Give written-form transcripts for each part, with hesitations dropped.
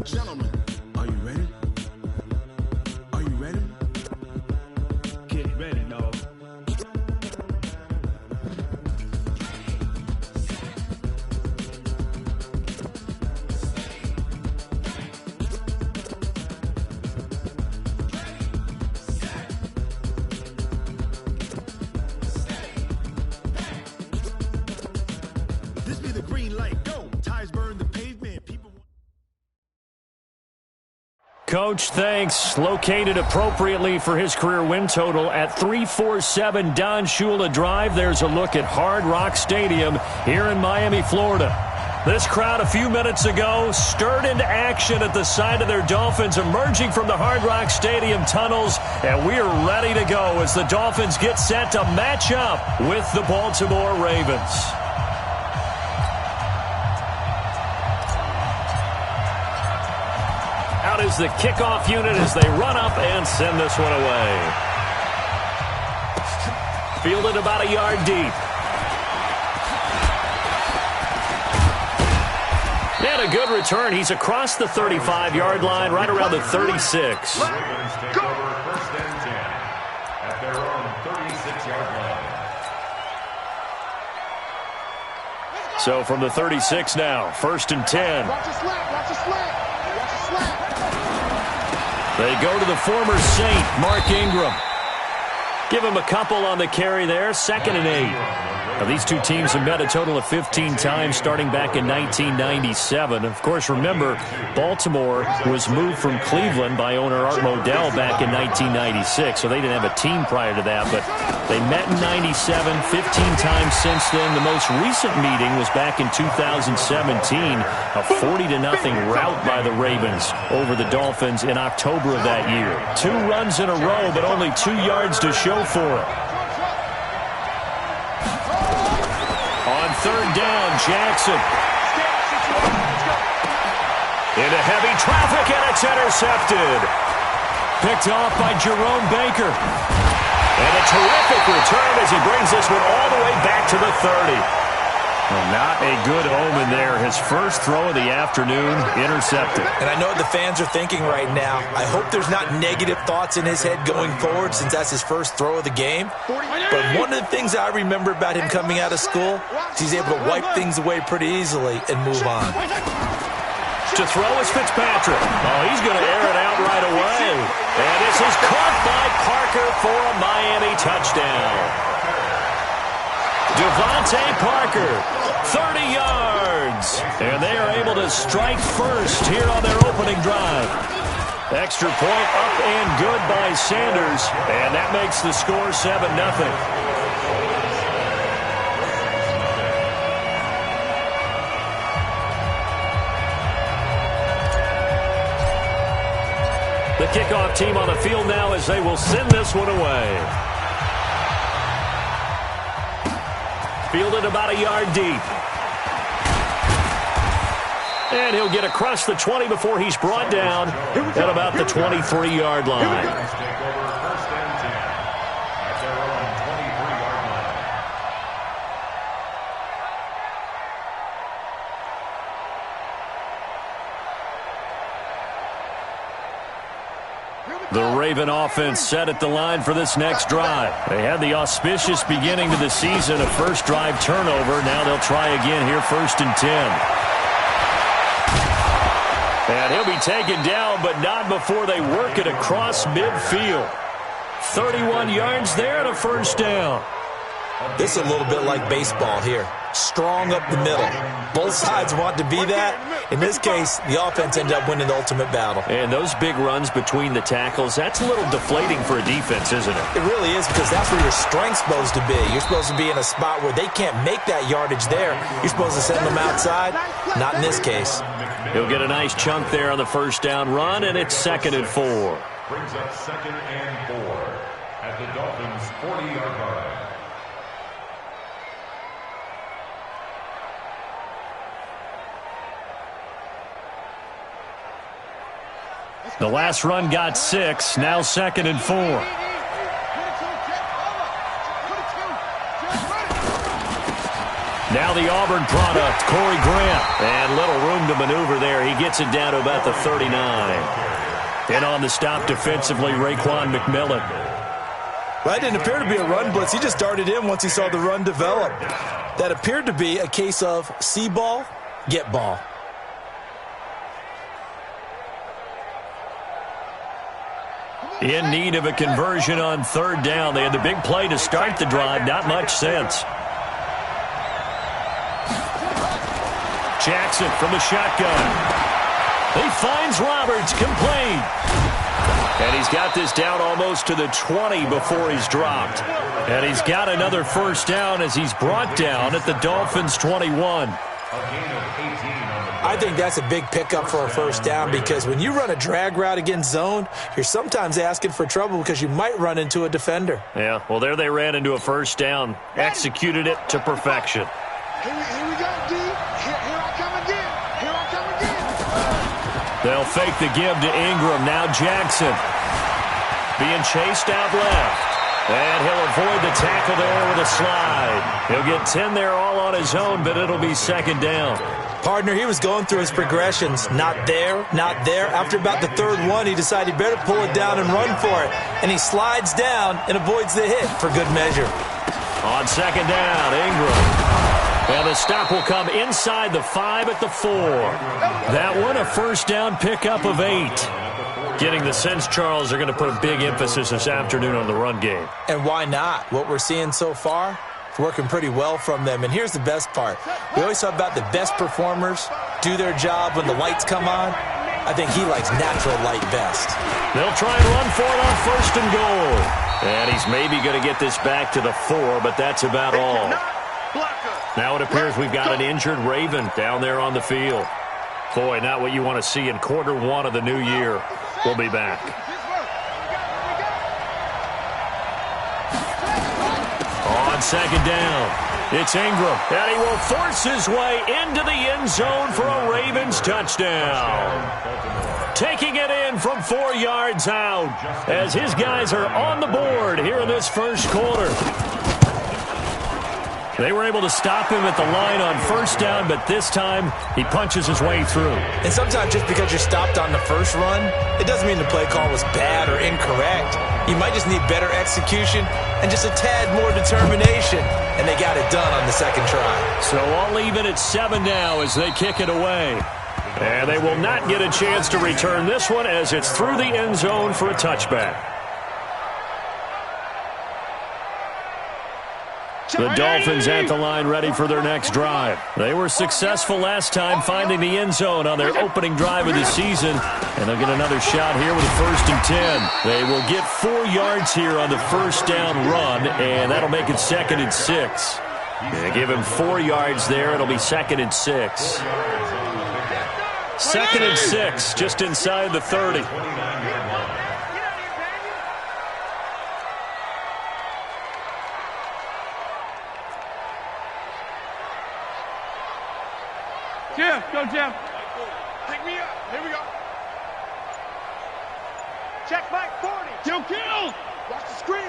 Gentlemen, are you ready? Are you ready? Get ready, dog. This be the green light. Go. Tires burn the pavement. People. Coach, thanks. Located appropriately for his career win total at 347 Don Shula Drive. There's a look at Hard Rock Stadium here in Miami, Florida. This crowd a few minutes ago stirred into action at the side of their Dolphins emerging from the Hard Rock Stadium tunnels, and we are ready to go as the Dolphins get set to match up with the Baltimore Ravens. Out is the kickoff unit as they run up and send this one away. Fielded about a yard deep. And a good return. He's across the 35-yard line, right around the 36. Ravens take over first and 10 at their own 36-yard line. So from the 36 now, first and 10. Watch a slant, watch a slant, watch a slant. They go to the former Saint, Mark Ingram. Give him a couple on the carry there, second and 8. Now, these two teams have met a total of 15 times starting back in 1997. Of course, remember, Baltimore was moved from Cleveland by owner Art Modell back in 1996, so they didn't have a team prior to that, but they met in 97, 15 times since then. The most recent meeting was back in 2017, a 40-0 rout by the Ravens over the Dolphins in October of that year. 2 runs in a row, but only 2 yards to show for it. On third down, Jackson. Into heavy traffic, and it's intercepted. Picked off by Jerome Baker. And a terrific return as he brings this one all the way back to the 30. Well, not a good omen there. His first throw of the afternoon intercepted. And I know what the fans are thinking right now. I hope there's not negative thoughts in his head going forward since that's his first throw of the game. But one of the things I remember about him coming out of school is he's able to wipe things away pretty easily and move on. To throw is Fitzpatrick. Oh, he's going to air it out right away. And this is caught by Parker for a Miami touchdown. Devontae Parker, 30 yards. And they are able to strike first here on their opening drive. Extra point up and good by Sanders. And that makes the score 7-0. The kickoff team on the field now as they will send this one away. Fielded about a yard deep. And he'll get across the 20 before he's brought down at about the 23-yard line. Ravens take over first and 10 at their own 23-yard line. The Raven offense set at the line for this next drive. They had the auspicious beginning to the season, a first drive turnover. Now they'll try again here, first and 10. And he'll be taken down, but not before they work it across midfield. 31 yards there and a first down. This is a little bit like baseball here. Strong up the middle. Both sides want to be that. In this case, the offense ended up winning the ultimate battle. And those big runs between the tackles, that's a little deflating for a defense, isn't it? It really is, because that's where your strength's supposed to be. You're supposed to be in a spot where they can't make that yardage there. You're supposed to send them outside. Not in this case. He'll get a nice chunk there on the first down run, and it's 2nd and 4. Brings up 2nd and 4 at the Dolphins' 40-yard line. The last run got 6, now 2nd and 4. Now the Auburn product, Corey Grant. And little room to maneuver there. He gets it down to about the 39. And on the stop defensively, Raekwon McMillan. Well, that didn't appear to be a run blitz. He just darted in once he saw the run develop. That appeared to be a case of see ball, get ball. In need of a conversion on third down. They had the big play to start the drive. Not much sense. Jackson from the shotgun. He finds Roberts, complete. And he's got this down almost to the 20 before he's dropped. And he's got another first down as he's brought down at the Dolphins' 21. I think that's a big pickup for a first down because when you run a drag route against zone, you're sometimes asking for trouble because you might run into a defender. Yeah, well, there they ran into a first down, executed it to perfection. Here we go, D. Here I come again. Here I come again. They'll fake the give to Ingram. Now Jackson being chased out left. And he'll avoid the tackle there with a slide. He'll get 10 there all on his own, but it'll be second down. Partner, he was going through his progressions. Not there, not there. After about the third one, he decided he better pull it down and run for it. And he slides down and avoids the hit for good measure. On second down, Ingram. And the stop will come inside the 5 at the 4. That one, a first down pickup of 8. Getting the sense, Charles, they're going to put a big emphasis this afternoon on the run game. And why not? What we're seeing so far, it's working pretty well from them. And here's the best part. We always talk about the best performers do their job when the lights come on. I think he likes natural light best. They'll try and run for it on first and goal. And he's maybe going to get this back to the 4, but that's about all. Now it appears we've got an injured Raven down there on the field. Boy, not what you want to see in quarter 1 of the new year. We'll be back. On second down, it's Ingram, and he will force his way into the end zone for a Ravens touchdown. Taking it in from 4 yards out as his guys are on the board here in this first quarter. They were able to stop him at the line on first down, but this time he punches his way through. And sometimes just because you're stopped on the first run, it doesn't mean the play call was bad or incorrect. You might just need better execution and just a tad more determination. And they got it done on the second try. So I'll leave it at 7 now as they kick it away. And they will not get a chance to return this one as it's through the end zone for a touchback. The Dolphins at the line ready for their next drive. They were successful last time finding the end zone on their opening drive of the season. And they'll get another shot here with a 1st and 10. They will get 4 yards here on the first down run, and that'll make it 2nd and 6. They give him 4 yards there. It'll be 2nd and 6. 2nd and 6, just inside the 30. Jim, go Jim. Pick me up. Here we go. Check Mike 40. Kill. Watch the screen.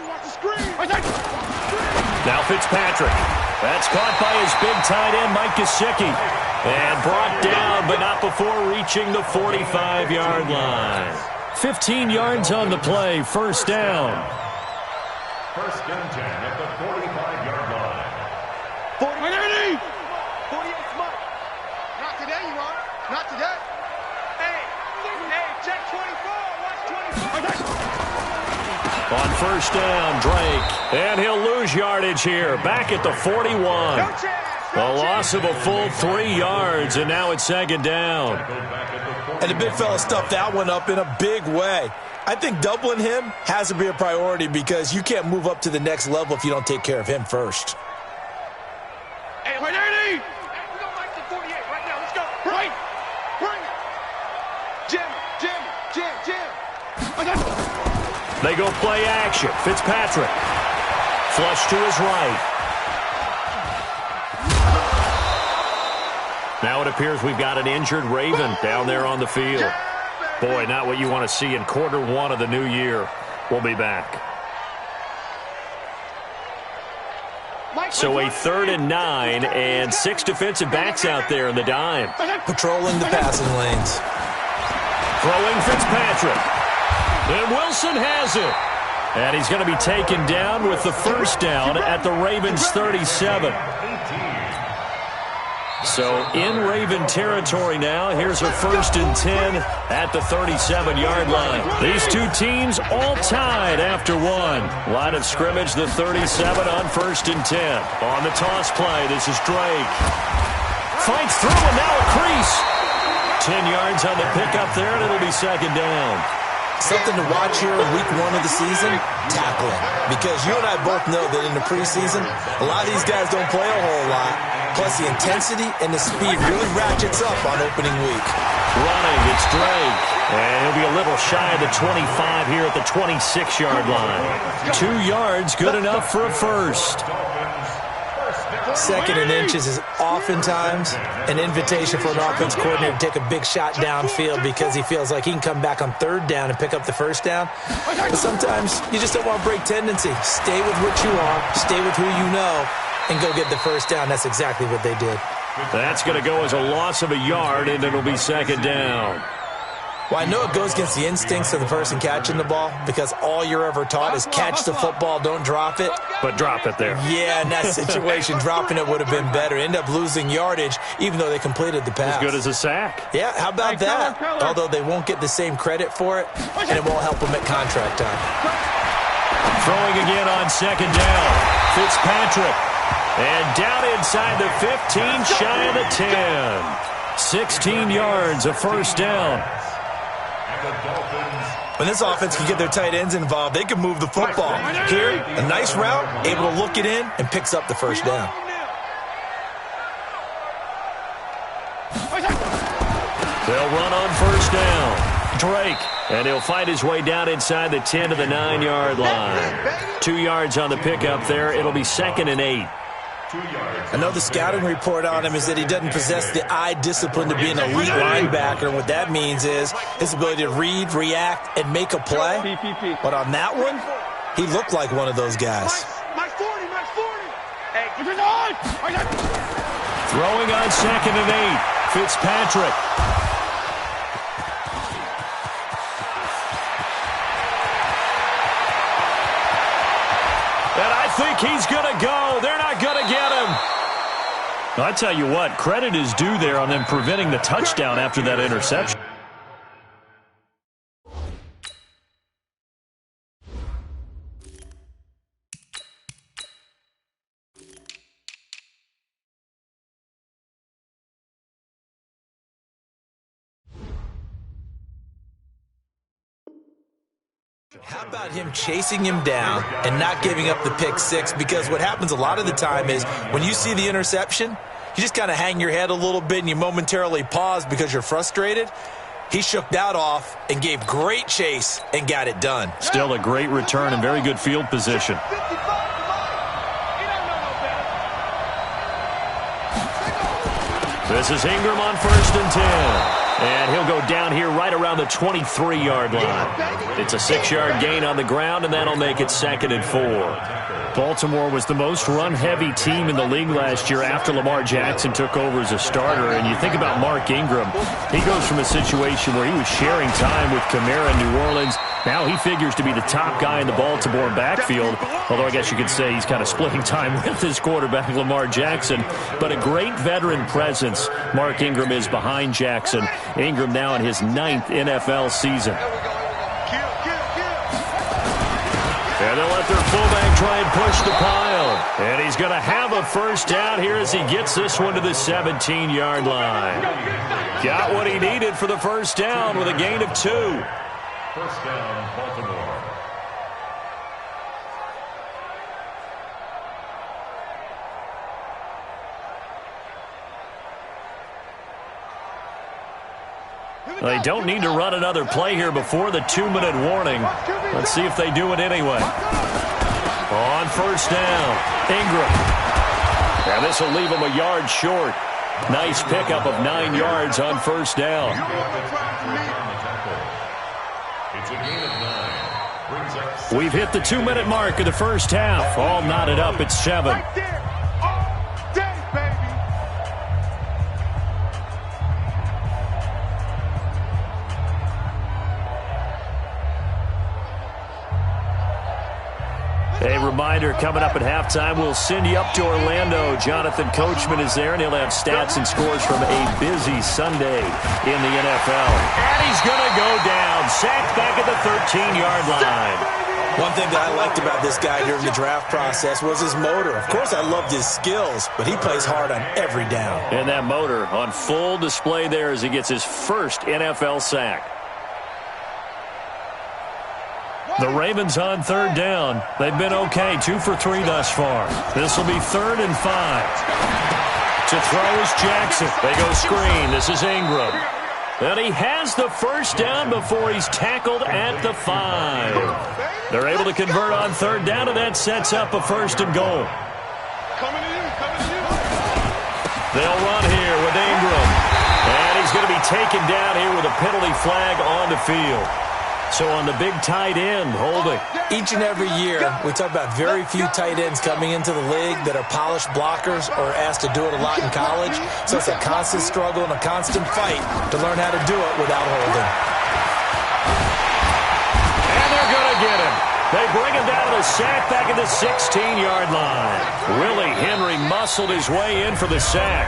Now Fitzpatrick. That's caught by his big tight end, Mike Gesicki. And brought down, but not before reaching the 45-yard line. 15 yards on the play, first down. First and 10 at the 45-yard line. 40. 48's Mike. Not today, you are. Not today. Hey, check 24. Watch 24. On first down, Drake. And he'll lose yardage here. Back at the 41. A loss of a full 3 yards, and now it's 2nd down. And the big fella stuffed that one up in a big way. I think doubling him has to be a priority because you can't move up to the next level if you don't take care of him first. Hey, we don't like the 48 right now. Let's go. Bring it. Jim. They go play action. Fitzpatrick. Flush to his right. Now it appears we've got an injured Raven down there on the field. Boy, not what you want to see in quarter 1 of the new year. We'll be back. So a 3rd and 9 and 6 defensive backs out there in the dime. Patrolling the passing lanes. Throwing Fitzpatrick. And Wilson has it. And he's going to be taken down with the first down at the Ravens' 37. So in Raven territory now. Here's a 1st and 10 at the 37-yard line. These two teams all tied after one. Line of scrimmage, the 37 on 1st and 10. On the toss play, this is Drake. Fights through and now a crease. 10 yards on the pickup there, and it'll be 2nd down. Something to watch here in week 1 of the season, tackling. Because you and I both know that in the preseason, a lot of these guys don't play a whole lot. Plus the intensity and the speed really ratchets up on opening week. Running, it's Drake. And he'll be a little shy of the 25 here at the 26-yard line. 2 yards, good enough for a first. 2nd and inches is oftentimes an invitation for an offense coordinator to take a big shot downfield because he feels like he can come back on 3rd down and pick up the first down. But sometimes you just don't want to break tendency. Stay with what you are, stay with who you know, and go get the first down. That's exactly what they did. That's going to go as a loss of a yard, and it'll be 2nd down. Well, I know it goes against the instincts of the person catching the ball because all you're ever taught is catch the football, don't drop it. But drop it there. Yeah, in that situation, dropping it would have been better. End up losing yardage, even though they completed the pass. As good as a sack. Yeah, how about that? Although they won't get the same credit for it, and it won't help them at contract time. Throwing again on 2nd down. Fitzpatrick. And down inside the 15, shy of the 10. 16 yards, a first down. When this offense can get their tight ends involved, they can move the football. Here, a nice route, able to look it in, and picks up the first down. They'll run on 1st down. Drake, and he'll fight his way down inside the 10 to the 9-yard line. 2 yards on the pickup there. It'll be 2nd and 8. I know the scouting report on him is that he doesn't possess the eye discipline to be an elite linebacker. And what that means is his ability to read, react, and make a play. But on that one, he looked like one of those guys. Throwing on 2nd and 8. Fitzpatrick. And I think he's going to go. They're not going to get him. I tell you what, credit is due there on them preventing the touchdown after that interception. How about him chasing him down and not giving up the pick six? Because what happens a lot of the time is when you see the interception, you just kind of hang your head a little bit and you momentarily pause because you're frustrated. He shook that off and gave great chase and got it done. Still a great return and very good field position. This is Ingram on 1st and 10. And he'll go down here right around the 23-yard line. It's a 6-yard gain on the ground, and that'll make it 2nd and 4. Baltimore was the most run-heavy team in the league last year after Lamar Jackson took over as a starter. And you think about Mark Ingram, he goes from a situation where he was sharing time with Kamara in New Orleans. Now he figures to be the top guy in the Baltimore backfield, although I guess you could say he's kind of splitting time with his quarterback, Lamar Jackson. But a great veteran presence Mark Ingram is behind Jackson. Ingram now in his 9th NFL season. And they'll let their fullback try and push the pile. And he's going to have a first down here as he gets this one to the 17-yard line. Got what he needed for the first down with a gain of 2. First down, Baltimore. They don't need to run another play here before the 2-minute warning. Let's see if they do it anyway. On first down, Ingram. And this will leave him a yard short. Nice pickup of 9 yards on first down. It's a gain of 9. Brings up We've hit the 2-minute mark of the first half. All knotted up at 7. A reminder, coming up at halftime, we'll send you up to Orlando. Jonathan Coachman is there, and he'll have stats and scores from a busy Sunday in the NFL. And he's going to go down. Sacked back at the 13-yard line. One thing that I liked about this guy during the draft process was his motor. Of course, I loved his skills, but he plays hard on every down. And that motor on full display there as he gets his first NFL sack. The Ravens on third down. They've been okay, 2 for 3 thus far. This will be 3rd and 5. To throw is Jackson. They go screen. This is Ingram. And he has the first down before he's tackled at the 5. They're able to convert on third down, and that sets up a 1st and goal. They'll run here with Ingram. And he's going to be taken down here with a penalty flag on the field. So on the big tight end, holding. Each and every year, we talk about very few tight ends coming into the league that are polished blockers or asked to do it a lot in college. So it's a constant struggle and a constant fight to learn how to do it without holding. And they're going to get him. They bring him down to the sack back at the 16-yard line. Willie Henry muscled his way in for the sack.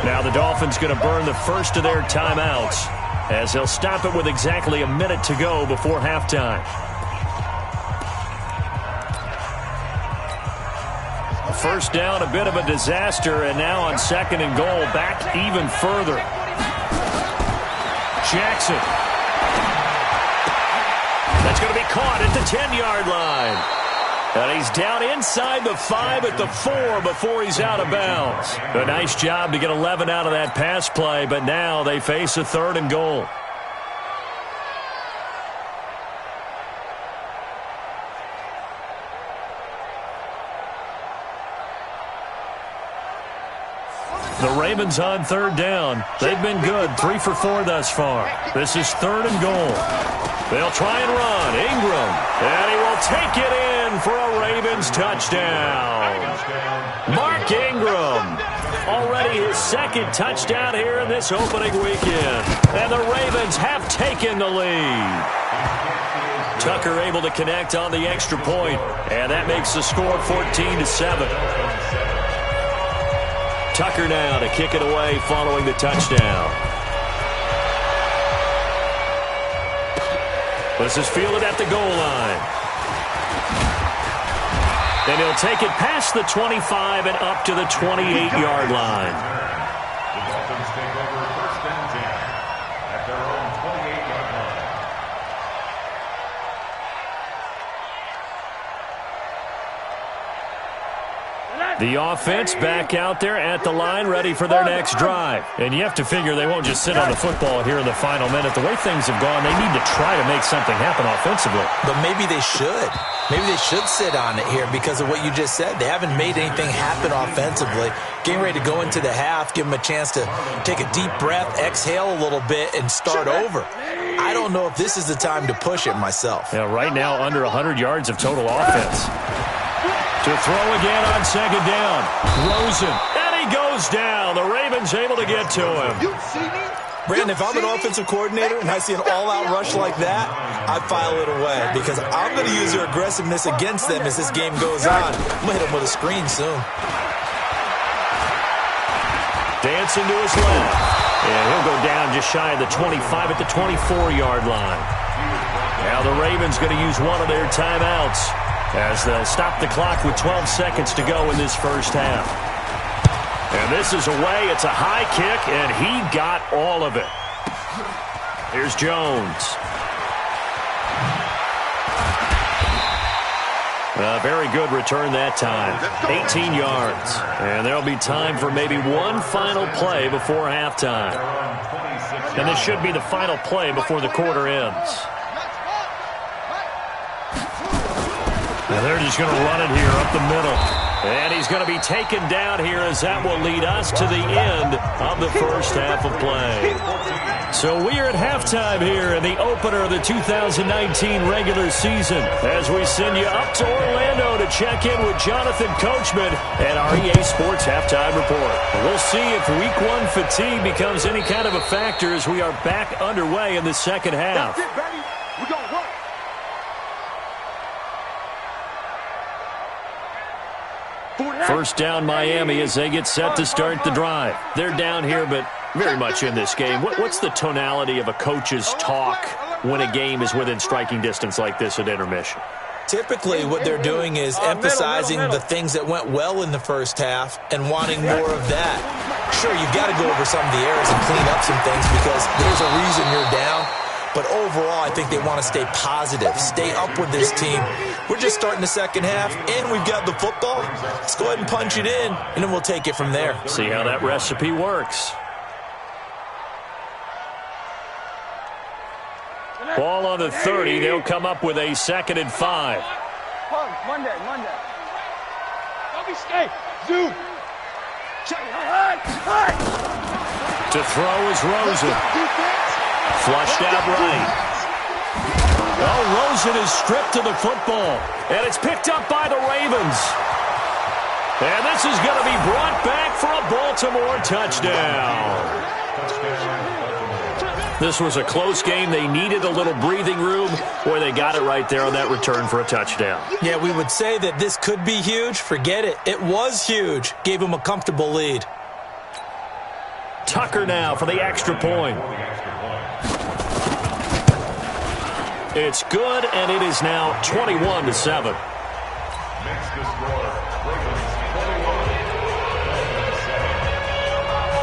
Now the Dolphins going to burn the first of their timeouts, as they'll stop it with exactly a minute to go before halftime. First down, a bit of a disaster, and now on 2nd and goal, back even further. Jackson. That's going to be caught at the 10-yard line. And he's down inside the 5 at the 4 before he's out of bounds. A nice job to get 11 out of that pass play, but now they face a 3rd and goal. The Ravens on third down. They've been good, 3 for 4 thus far. This is 3rd and goal. They'll try and run. Ingram. And he will take it in for a Ravens touchdown. Mark Ingram. Already his 2nd touchdown here in this opening weekend. And the Ravens have taken the lead. Tucker able to connect on the extra point. And that makes the score 14-7. Tucker now to kick it away following the touchdown. This is fielded at the goal line. And he'll take it past the 25 and up to the 28-yard line. The Dolphins take over 1st and 10 at their own 28-yard line. The offense back out there at the line, ready for their next drive. And you have to figure they won't just sit on the football here in the final minute. The way things have gone, they need to try to make something happen offensively. But maybe they should. Maybe they should sit on it here because of what you just said. They haven't made anything happen offensively. Getting ready to go into the half, give them a chance to take a deep breath, exhale a little bit, and start over. I don't know if this is the time to push it myself. Yeah, right now under 100 yards of total offense. To throw again on 2nd down. Rosen. And he goes down. The Ravens able to get to him. Brandon, if I'm an offensive coordinator and I see an all-out rush like that, I file it away because I'm going to use their aggressiveness against them as this game goes on. I'm going to hit them with a screen soon. Dancing to his left. And he'll go down just shy of the 25 at the 24-yard line. Now the Ravens going to use one of their timeouts, as they'll stop the clock with 12 seconds to go in this first half. And this is away. It's a high kick, and he got all of it. Here's Jones. A very good return that time. 18 yards. And there'll be time for maybe one final play before halftime. And this should be the final play before the quarter ends. And they're just going to run it here up the middle. And he's going to be taken down here as that will lead us to the end of the first half of play. So we are at halftime here in the opener of the 2019 regular season as we send you up to Orlando to check in with Jonathan Coachman and our EA Sports Halftime Report. We'll see if Week 1 fatigue becomes any kind of a factor as we are back underway in the second half. That's it, baby. We're going to work. First down Miami as they get set to start the drive. They're down here, but very much in this game. What's the tonality of a coach's talk when a game is within striking distance like this at intermission? Typically, what they're doing is emphasizing the things that went well in the first half and wanting more of that. Sure, you've got to go over some of the errors and clean up some things because there's a reason you're down. But overall, I think they want to stay positive, stay up with this team. We're just starting the second half, and we've got the football. Let's go ahead and punch it in, and then we'll take it from there. See how that recipe works. Ball on the 30. They'll come up with a 2nd and 5. Monday. Don't be scared. Zoom. To throw is Rosen. Flushed out right. Oh, Rosen is stripped of the football. And it's picked up by the Ravens. And this is going to be brought back for a Baltimore touchdown. This was a close game. They needed a little breathing room. Boy, they got it right there on that return for a touchdown. Yeah, we would say that this could be huge. Forget it. It was huge. Gave them a comfortable lead. Tucker now for the extra point. It's good, and it is now 21-7.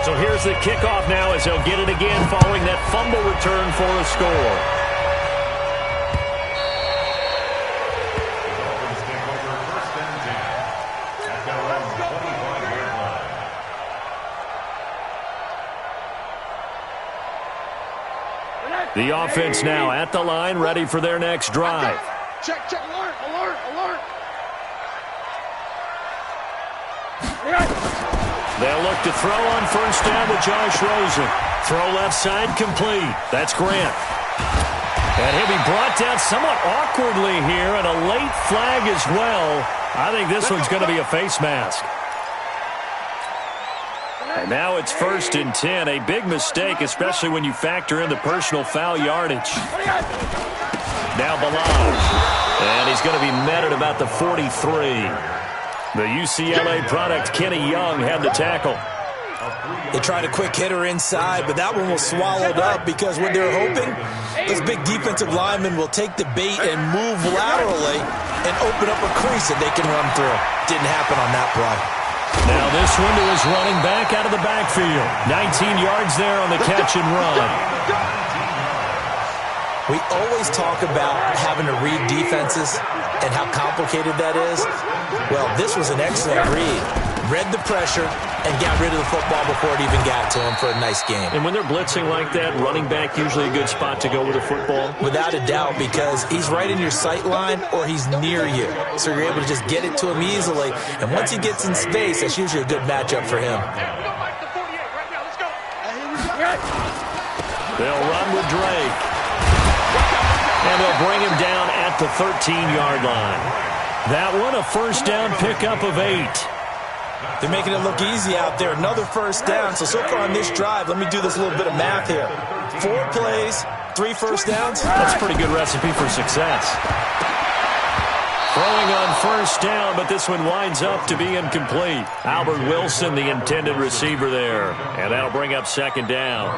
So here's the kickoff now as they'll get it again following that fumble return for a score. The offense now at the line, ready for their next drive. Check, alert. They'll look to throw on first down with Josh Rosen. Throw left side complete. That's Grant. And he'll be brought down somewhat awkwardly here, and a late flag as well. I think this one's going to be a face mask. And now it's 1st and 10. A big mistake, especially when you factor in the personal foul yardage. Now Balaj. And he's going to be met at about the 43. The UCLA product, Kenny Young, had the tackle. They tried a quick hitter inside, but that one was swallowed up because what they're hoping, those big defensive linemen will take the bait and move laterally and open up a crease that they can run through. Didn't happen on that play. Now this one to his running back out of the backfield. 19 yards there on the catch and run. We always talk about having to read defenses and how complicated that is. Well, this was an excellent read. Read the pressure and got rid of the football before it even got to him for a nice game. And when they're blitzing like that, running back usually a good spot to go with the football? Without a doubt, because he's right in your sight line or he's near you. So you're able to just get it to him easily. And once he gets in space, that's usually a good matchup for him. They'll run with Drake. And they'll bring him down at the 13-yard line. That one, a first down pickup of 8. They're making it look easy out there. Another first down. So far on this drive, let me do this little bit of math here. 4 plays, 3 first downs. That's a pretty good recipe for success. Throwing on first down, but this one winds up to be incomplete. Albert Wilson, the intended receiver there. And that'll bring up 2nd down.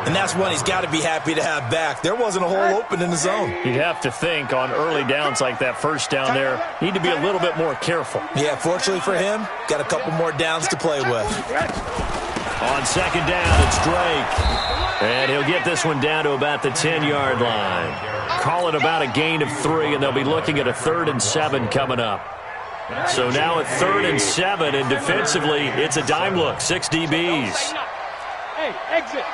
And that's one he's got to be happy to have back. There wasn't a hole open in the zone. You'd have to think on early downs like that first down there, need to be a little bit more careful. Yeah, fortunately for him, got a couple more downs to play with. On 2nd down, it's Drake. And he'll get this one down to about the 10-yard line. Call it about a gain of 3, and they'll be looking at a 3rd and 7 coming up. So now at 3rd and 7, and defensively, it's a dime look, 6 DBs. Hey, exit.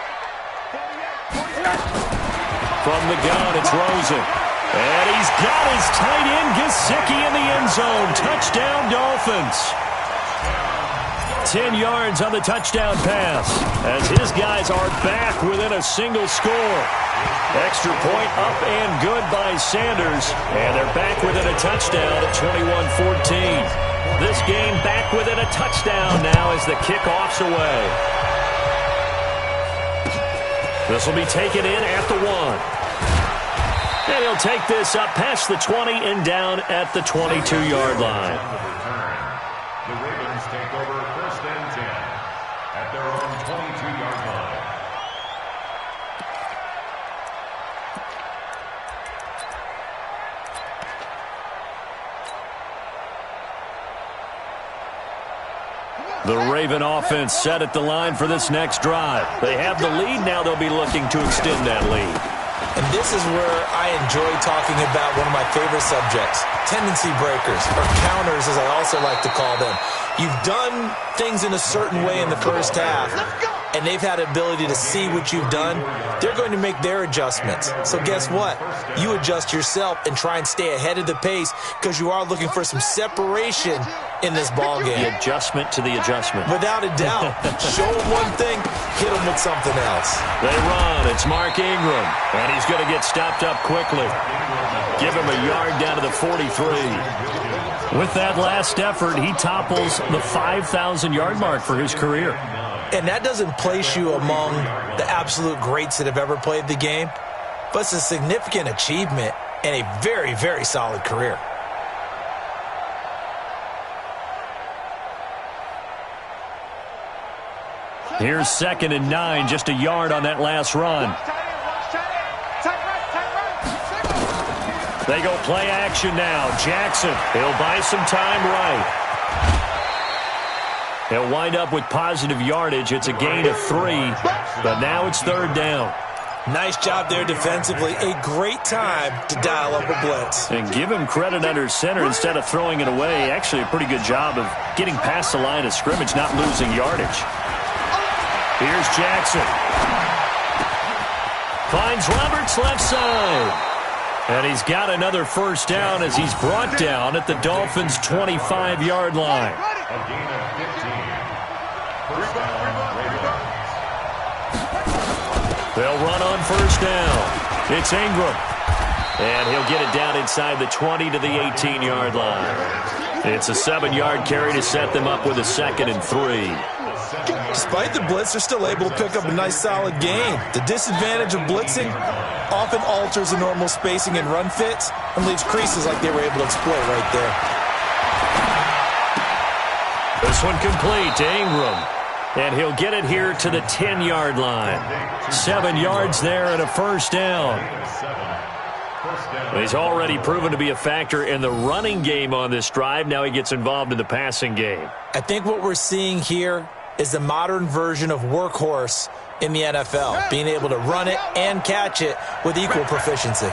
From the gun, it's Rosen. And he's got his tight end, Gesicki, in the end zone. Touchdown, Dolphins. 10 yards on the touchdown pass as his guys are back within a single score. Extra point up and good by Sanders. And they're back within a touchdown at 21-14. This game back within a touchdown now as the kickoff's away. This will be taken in at the 1. And he'll take this up past the 20 and down at the 22-yard line. The Raven offense set at the line for this next drive. They have the lead. Now they'll be looking to extend that lead. And this is where I enjoy talking about one of my favorite subjects, tendency breakers, or counters as I also like to call them. You've done things in a certain way in the first half, and they've had the ability to see what you've done. They're going to make their adjustments. So guess what? You adjust yourself and try and stay ahead of the pace because you are looking for some separation in this ball game. The adjustment to the adjustment. Without a doubt. Show them one thing, hit them with something else. They run. It's Mark Ingram, and he's going to get stopped up quickly. Give him a yard down to the 43. With that last effort, he topples the 5,000-yard mark for his career. And that doesn't place you among the absolute greats that have ever played the game, but it's a significant achievement and a very, very solid career. Here's 2nd and 9, just a yard on that last run. They go play action now. Jackson, he'll buy some time right. He'll wind up with positive yardage. It's a gain of 3, but now it's 3rd down. Nice job there defensively. A great time to dial up a blitz. And give him credit under center instead of throwing it away. Actually, a pretty good job of getting past the line of scrimmage, not losing yardage. Here's Jackson. Finds Roberts left side. And he's got another first down as he's brought down at the Dolphins' 25-yard line. They'll run on first down. It's Ingram. And he'll get it down inside the 20 to the 18-yard line. It's a 7-yard carry to set them up with a 2nd and 3. Despite the blitz, they're still able to pick up a nice, solid gain. The disadvantage of blitzing often alters the normal spacing and run fits and leaves creases like they were able to exploit right there. This one complete to Ingram. And he'll get it here to the 10-yard line. 7 yards there and a first down. He's already proven to be a factor in the running game on this drive. Now he gets involved in the passing game. I think what we're seeing here is the modern version of workhorse in the NFL, being able to run it and catch it with equal proficiency.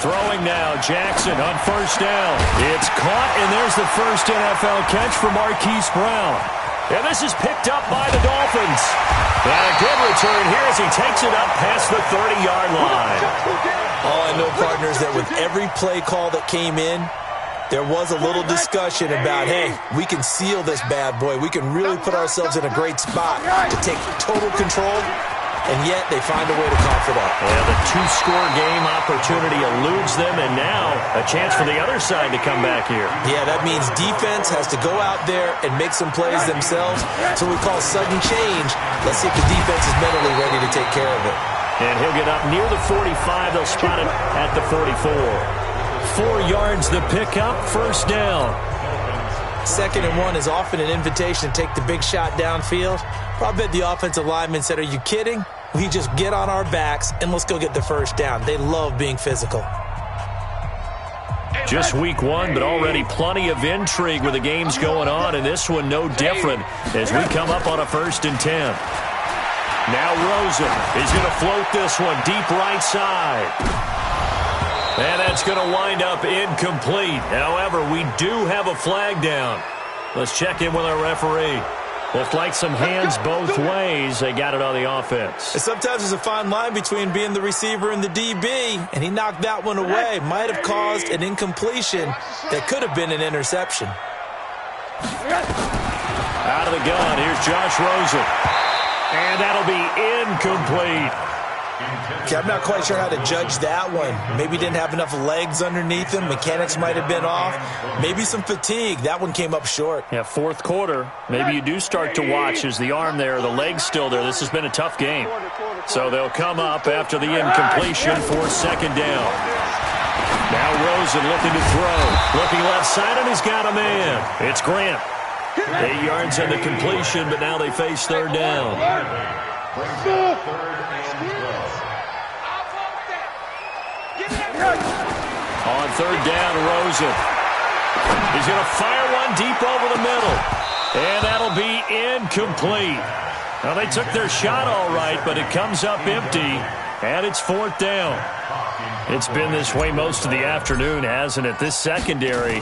Throwing now, Jackson on first down. It's caught, and there's the first NFL catch for Marquise Brown. And this is picked up by the Dolphins. And a good return here as he takes it up past the 30-yard line. All I know, partners, that with every play call that came in, there was a little discussion about, hey, we can seal this bad boy. We can really put ourselves in a great spot to take total control, and yet they find a way to cough it up. Yeah, the 2-score game opportunity eludes them, and now a chance for the other side to come back here. Yeah, that means defense has to go out there and make some plays themselves. So we call sudden change. Let's see if the defense is mentally ready to take care of it. And he'll get up near the 45. They'll spot it at the 44. 4 yards the pickup, first down. 2nd and 1 is often an invitation to take the big shot downfield. I bet the offensive lineman said, are you kidding? We just get on our backs and let's go get the first down. They love being physical. Just week 1, but already plenty of intrigue with the games going on, and this one no different as we come up on a 1st and 10. Now Rosen, he's going to float this one deep right side. And that's going to wind up incomplete. However, we do have a flag down. Let's check in with our referee. Looked like some hands both ways. They got it on the offense. And sometimes there's a fine line between being the receiver and the DB, and he knocked that one away. Might have caused an incompletion that could have been an interception. Out of the gun, here's Josh Rosen. And that'll be incomplete. Okay, I'm not quite sure how to judge that one. Maybe didn't have enough legs underneath him. Mechanics might have been off. Maybe some fatigue. That one came up short. Yeah, 4th quarter. Maybe you do start to watch. Is the arm there, the leg's still there. This has been a tough game. So they'll come up after the incompletion for 2nd down. Now Rosen looking to throw. Looking left side, and he's got a man. It's Grant. 8 yards on the completion, but now they face 3rd down. On 3rd down, Rosen. He's going to fire one deep over the middle. And that'll be incomplete. Now, they took their shot all right, but it comes up empty, and it's 4th down. It's been this way most of the afternoon, hasn't it? This secondary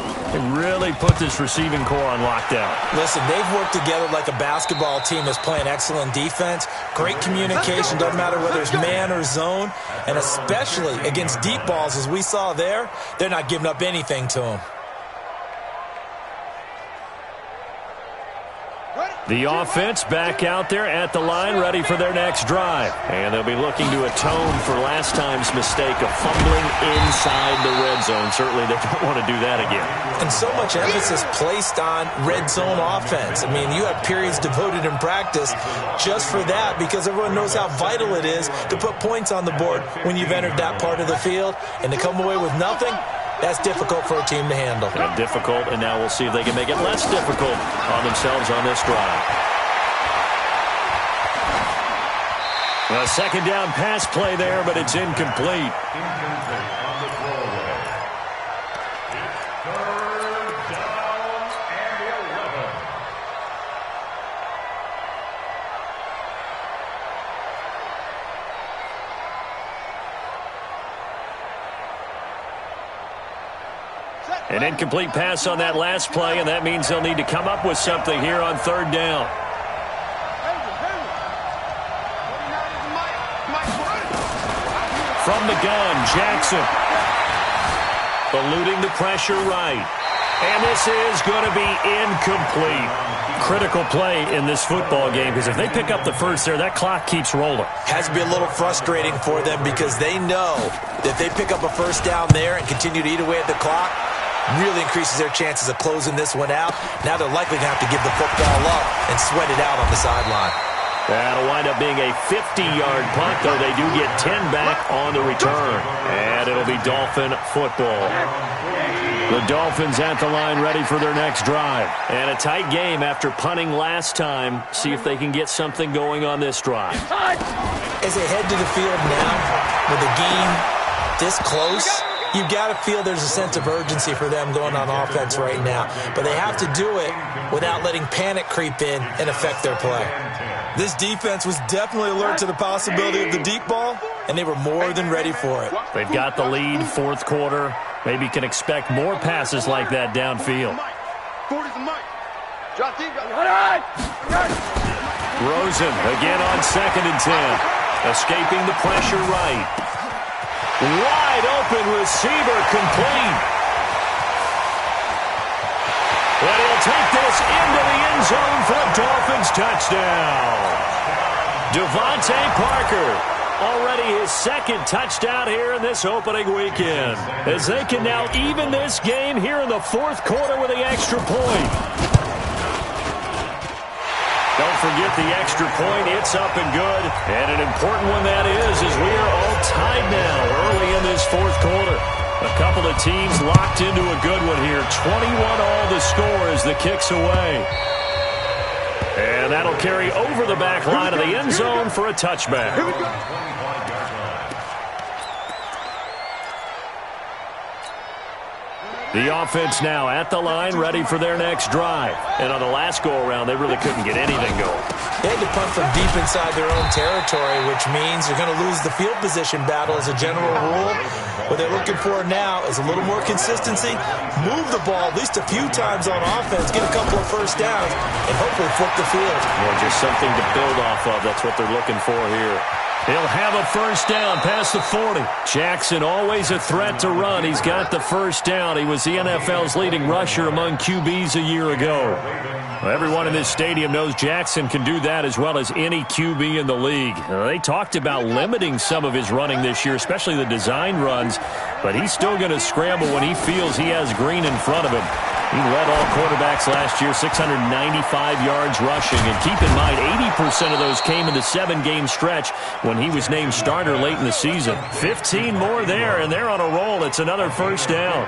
really put this receiving core on lockdown. Listen, they've worked together like a basketball team that's playing excellent defense. Great communication, doesn't matter whether it's man or zone. And especially against deep balls, as we saw there, they're not giving up anything to them. The offense back out there at the line, ready for their next drive. And they'll be looking to atone for last time's mistake of fumbling inside the red zone. Certainly they don't want to do that again. And so much emphasis placed on red zone offense. I mean, you have periods devoted in practice just for that because everyone knows how vital it is to put points on the board when you've entered that part of the field. And to come away with nothing, that's difficult for a team to handle. And difficult, and now we'll see if they can make it less difficult on themselves on this drive. A second down pass play there, but it's incomplete. Incomplete on the throwaway. 3rd down and 11. An incomplete pass on that last play, and that means they'll need to come up with something here on 3rd down. From the gun, Jackson. Eluding the pressure right. And this is going to be incomplete. Critical play in this football game because if they pick up the first there, that clock keeps rolling. Has to be a little frustrating for them because they know that they pick up a first down there and continue to eat away at the clock, really increases their chances of closing this one out. Now they're likely going to have to give the football up and sweat it out on the sideline. That'll wind up being a 50-yard punt, though they do get 10 back on the return. And it'll be Dolphin football. The Dolphins at the line ready for their next drive. And a tight game after punting last time. See if they can get something going on this drive. As they head to the field now, with the game this close, you've got to feel there's a sense of urgency for them going on offense right now. But they have to do it without letting panic creep in and affect their play. This defense was definitely alert to the possibility of the deep ball, and they were more than ready for it. They've got the lead, 4th quarter. Maybe can expect more passes like that downfield. Rosen again on 2nd and 10. Escaping the pressure right. Wide open receiver complete. And he'll take this into the end zone for a Dolphins touchdown. Devontae Parker, already his 2nd touchdown here in this opening weekend, as they can now even this game here in the 4th quarter with the extra point. Don't forget the extra point. It's up and good. And an important one that is, as we are all tied now early in this 4th quarter. A couple of teams locked into a good one here. 21 all the score as the kick's away. And that'll carry over the back line of the end zone for a touchback. Here we go. The offense now at the line, ready for their next drive. And on the last go-around, they really couldn't get anything going. They had to punt from deep inside their own territory, which means they're going to lose the field position battle as a general rule. What they're looking for now is a little more consistency, move the ball at least a few times on offense, get a couple of first downs, and hopefully flip the field. Well, just something to build off of. That's what they're looking for here. He'll have a first down past the 40. Jackson always a threat to run. He's got the first down. He was the NFL's leading rusher among QBs a year ago. Well, everyone in this stadium knows Jackson can do that as well as any QB in the league. They talked about limiting some of his running this year, especially the design runs, but he's still going to scramble when he feels he has green in front of him. He led all quarterbacks last year, 695 yards rushing. And keep in mind, 80% of those came in the 7-game stretch when he was named starter late in the season. 15 more there, and they're on a roll. It's another first down.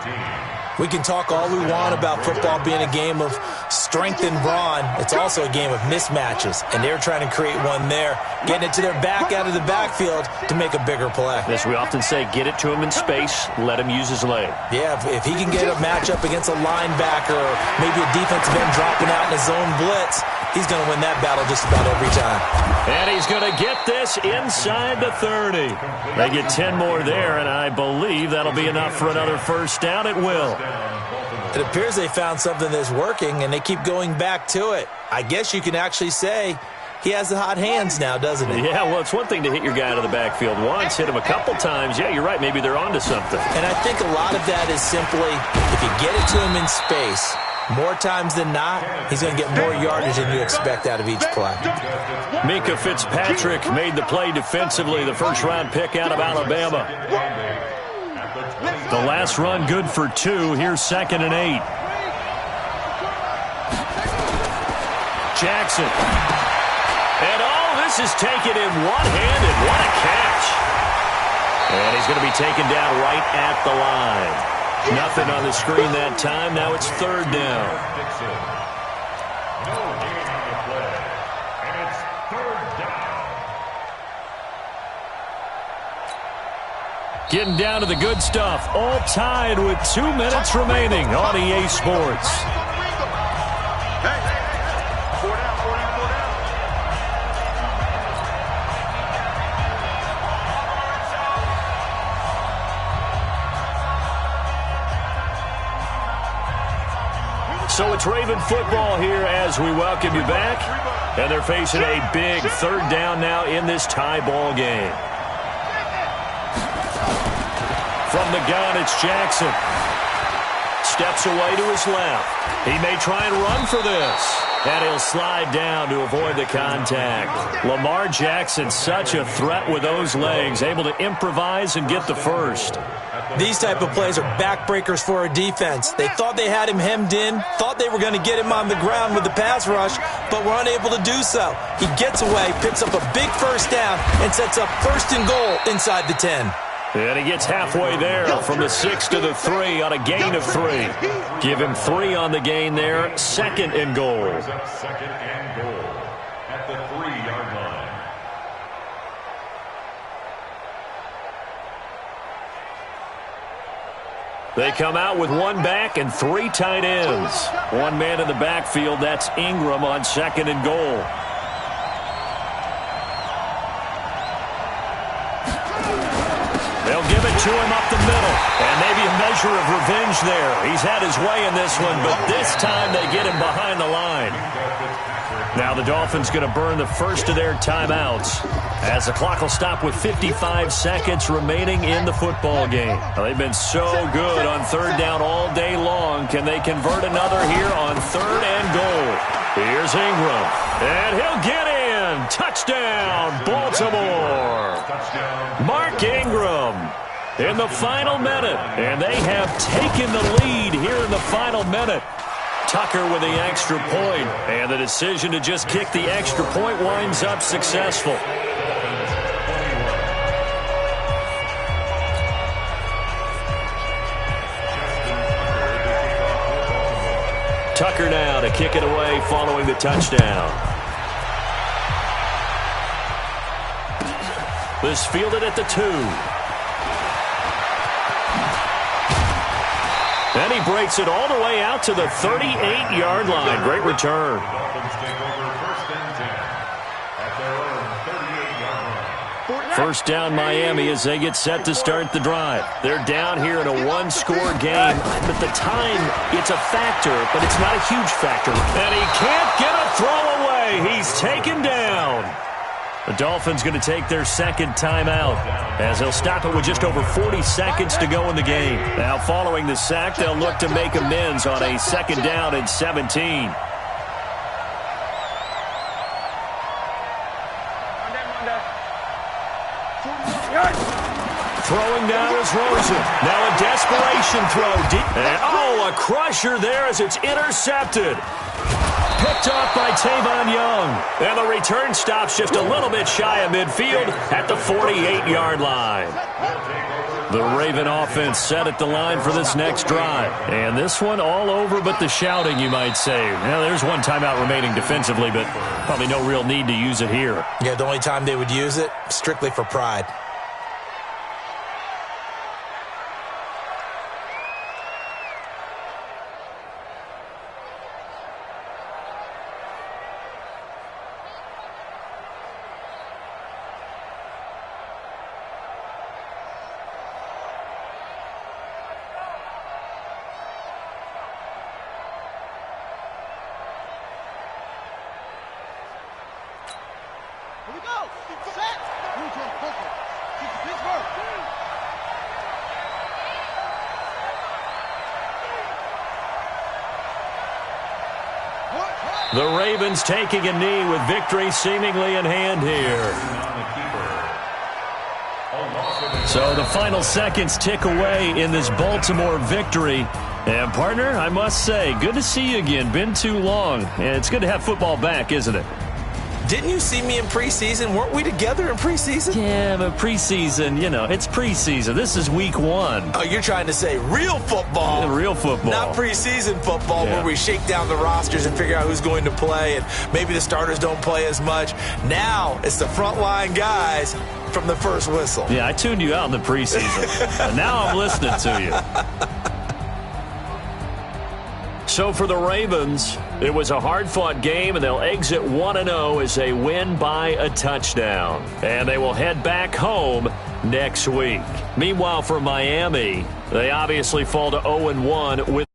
We can talk all we want about football being a game of strength and brawn. It's also a game of mismatches, and they're trying to create one there, getting it to their back out of the backfield to make a bigger play. As we often say, get it to him in space, let him use his leg. Yeah, if he can get a matchup against a linebacker or maybe a defensive end dropping out in a zone blitz, he's going to win that battle just about every time. And he's going to get this inside the 30. They get 10 more there, and I believe that'll be enough for another first down. It will. It appears they found something that's working, and they keep going back to it. I guess you can actually say he has the hot hands now, doesn't he? Yeah, well, it's one thing to hit your guy out of the backfield once, hit him a couple times. Yeah, you're right. Maybe they're onto something. And I think a lot of that is simply if you get it to him in space, more times than not, he's going to get more yardage than you expect out of each play. Minka Fitzpatrick made the play defensively, the first-round pick out of Alabama. The last run good for 2. Here's 2nd and 8. Jackson. And this is taken in one-handed. What a catch. And he's going to be taken down right at the line. Nothing on the screen that time. Now it's 3rd down. No gain on the play. And it's 3rd down. Getting down to the good stuff. All tied with 2 minutes remaining on EA Sports. So it's Raven football here as we welcome you back. And they're facing a big 3rd down now in this tie ball game. From the gun, it's Jackson. Steps away to his left. He may try and run for this. And he'll slide down to avoid the contact. Lamar Jackson, such a threat with those legs, able to improvise and get the first. These type of plays are backbreakers for a defense. They thought they had him hemmed in, thought they were going to get him on the ground with the pass rush, but were unable to do so. He gets away, picks up a big first down, and sets up 1st and goal inside the 10. And he gets halfway there from the 6 to the 3 on a gain of 3. Give him 3 on the gain there. 2nd and goal. 2nd and goal at the 3-yard line. They come out with 1 back and 3 tight ends. 1 man in the backfield. That's Ingram on 2nd and goal. They'll give it to him up the middle. And maybe a measure of revenge there. He's had his way in this one, but this time they get him behind the line. Now the Dolphins going to burn the first of their timeouts as the clock will stop with 55 seconds remaining in the football game. Now, they've been so good on 3rd down all day long. Can they convert another here on 3rd and goal? Here's Ingram. And he'll get in. Touchdown, Baltimore. Mark Ingram in the final minute. And they have taken the lead here in the final minute. Tucker with the extra point, and the decision to just kick the extra point winds up successful. Tucker now to kick it away following the touchdown. This fielded at the 2. And he breaks it all the way out to the 38-yard line. Great return. First down Miami as they get set to start the drive. They're down here in a 1-score game. But the time, it's a factor, but it's not a huge factor. And he can't get a throw away. He's taken down. The Dolphins going to take their 2nd timeout as they'll stop it with just over 40 seconds to go in the game. Now following the sack, they'll look to make amends on a 2nd down and 17. Throwing now is Rosen. Now a desperation throw. And, a crusher there as it's intercepted. picked off by Tavon Young. And the return stops just a little bit shy of midfield at the 48-yard line. The Raven offense set at the line for this next drive. And this one all over but the shouting, you might say. Now, there's one timeout remaining defensively, but probably no real need to use it here. Yeah, the only time they would use it, strictly for pride. The Ravens taking a knee with victory seemingly in hand here. So the final seconds tick away in this Baltimore victory. And, partner, I must say, good to see you again. Been too long. And it's good to have football back, isn't it? Didn't you see me in preseason? Weren't we together in preseason? Yeah, but preseason, you know, it's preseason. This is week 1. Oh, you're trying to say real football. Yeah, real football. Not preseason football where we shake down the rosters and figure out who's going to play, and maybe the starters don't play as much. Now it's the frontline guys from the first whistle. Yeah, I tuned you out in the preseason. And now I'm listening to you. So for the Ravens, it was a hard-fought game, and they'll exit 1-0 as they win by a touchdown. And they will head back home next week. Meanwhile, for Miami, they obviously fall to 0-1 with